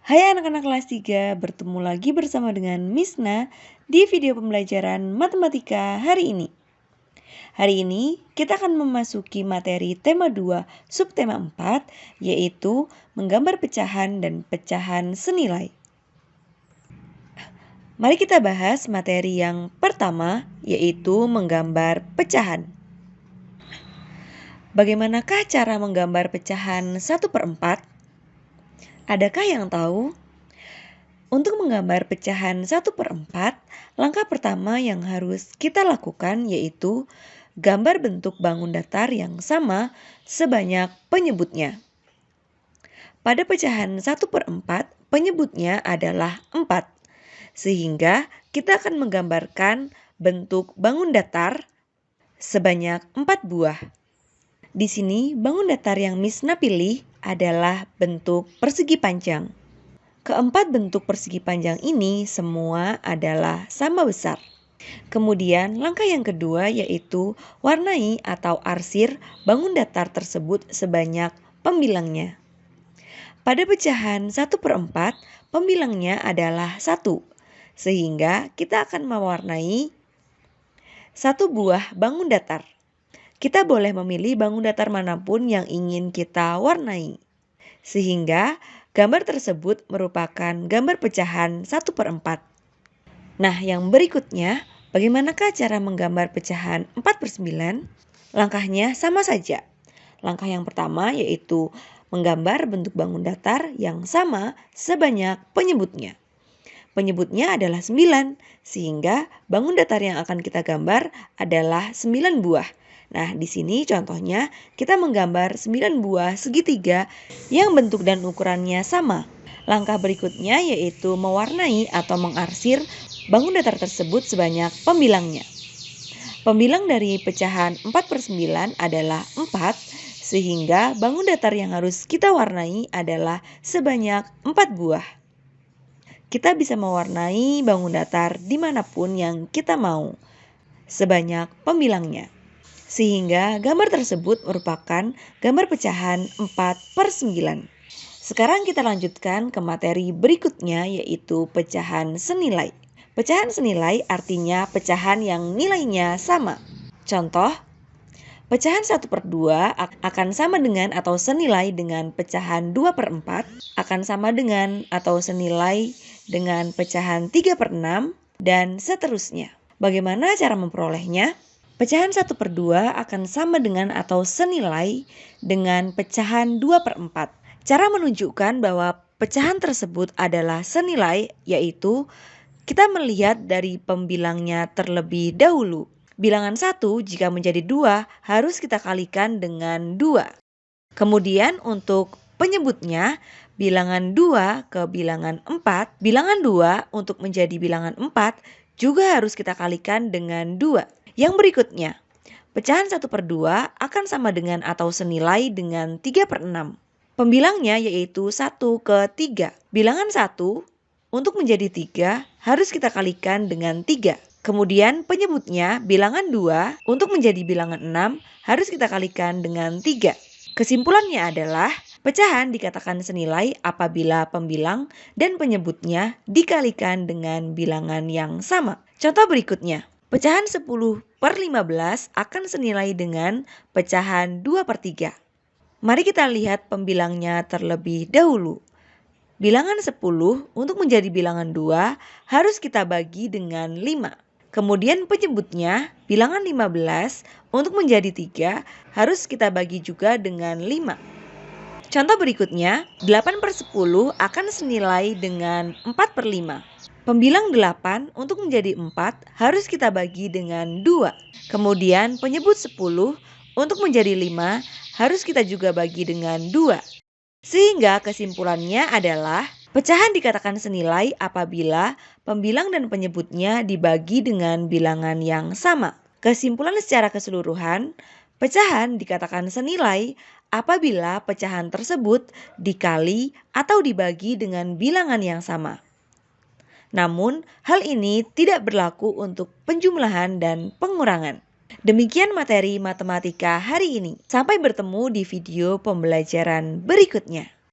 Hai anak-anak kelas 3, bertemu lagi bersama dengan Misna di video pembelajaran matematika hari ini. Hari ini kita akan memasuki materi tema 2, subtema 4, yaitu menggambar pecahan dan pecahan senilai. Mari kita bahas materi yang pertama, yaitu menggambar pecahan. Bagaimanakah cara menggambar pecahan 1/4? Adakah yang tahu? Untuk menggambar pecahan 1/4, langkah pertama yang harus kita lakukan yaitu gambar bentuk bangun datar yang sama sebanyak penyebutnya. Pada pecahan 1/4, penyebutnya adalah 4, sehingga kita akan menggambarkan bentuk bangun datar sebanyak 4 buah. Di sini bangun datar yang Misna pilih adalah bentuk persegi panjang. Keempat bentuk persegi panjang ini semua adalah sama besar. Kemudian langkah yang kedua yaitu warnai atau arsir bangun datar tersebut sebanyak pembilangnya. Pada pecahan 1/4, pembilangnya adalah 1, sehingga kita akan mewarnai 1 buah bangun datar. Kita boleh memilih bangun datar manapun yang ingin kita warnai, sehingga gambar tersebut merupakan gambar pecahan 1/4. Nah, yang berikutnya, bagaimanakah cara menggambar pecahan 4/9? Langkahnya sama saja. Langkah yang pertama yaitu menggambar bentuk bangun datar yang sama sebanyak penyebutnya. Penyebutnya adalah 9, sehingga bangun datar yang akan kita gambar adalah 9 buah. Nah, di sini contohnya kita menggambar 9 buah segitiga yang bentuk dan ukurannya sama. Langkah berikutnya yaitu mewarnai atau mengarsir bangun datar tersebut sebanyak pembilangnya. Pembilang dari pecahan 4/9 adalah 4, sehingga bangun datar yang harus kita warnai adalah sebanyak 4 buah. Kita bisa mewarnai bangun datar dimanapun yang kita mau, sebanyak pembilangnya. Sehingga gambar tersebut merupakan gambar pecahan 4/9. Sekarang kita lanjutkan ke materi berikutnya yaitu pecahan senilai. Pecahan senilai artinya pecahan yang nilainya sama. Contoh, pecahan 1/2 akan sama dengan atau senilai dengan pecahan 2/4, akan sama dengan atau senilai dengan pecahan 3/6, dan seterusnya. Bagaimana cara memperolehnya? Pecahan 1/2 akan sama dengan atau senilai dengan pecahan 2/4. Cara menunjukkan bahwa pecahan tersebut adalah senilai yaitu kita melihat dari pembilangnya terlebih dahulu. Bilangan 1 jika menjadi 2 harus kita kalikan dengan 2. Kemudian untuk penyebutnya, bilangan 2 ke bilangan 4, bilangan 2 untuk menjadi bilangan 4 juga harus kita kalikan dengan 2. Yang berikutnya, pecahan 1/2 akan sama dengan atau senilai dengan 3/6. Pembilangnya yaitu 1 ke 3. Bilangan 1 untuk menjadi 3 harus kita kalikan dengan 3. Kemudian penyebutnya bilangan 2 untuk menjadi bilangan 6 harus kita kalikan dengan 3. Kesimpulannya adalah pecahan dikatakan senilai apabila pembilang dan penyebutnya dikalikan dengan bilangan yang sama. Contoh berikutnya. Pecahan 10/15 akan senilai dengan pecahan 2/3. Mari kita lihat pembilangnya terlebih dahulu. Bilangan 10 untuk menjadi bilangan 2 harus kita bagi dengan 5. Kemudian penyebutnya bilangan 15 untuk menjadi 3 harus kita bagi juga dengan 5. Contoh berikutnya, 8/10 akan senilai dengan 4/5. Pembilang 8 untuk menjadi 4 harus kita bagi dengan 2. Kemudian penyebut 10 untuk menjadi 5 harus kita juga bagi dengan 2. Sehingga kesimpulannya adalah pecahan dikatakan senilai apabila pembilang dan penyebutnya dibagi dengan bilangan yang sama. Kesimpulan secara keseluruhan, pecahan dikatakan senilai apabila pecahan tersebut dikali atau dibagi dengan bilangan yang sama. Namun, hal ini tidak berlaku untuk penjumlahan dan pengurangan. Demikian materi matematika hari ini. Sampai bertemu di video pembelajaran berikutnya.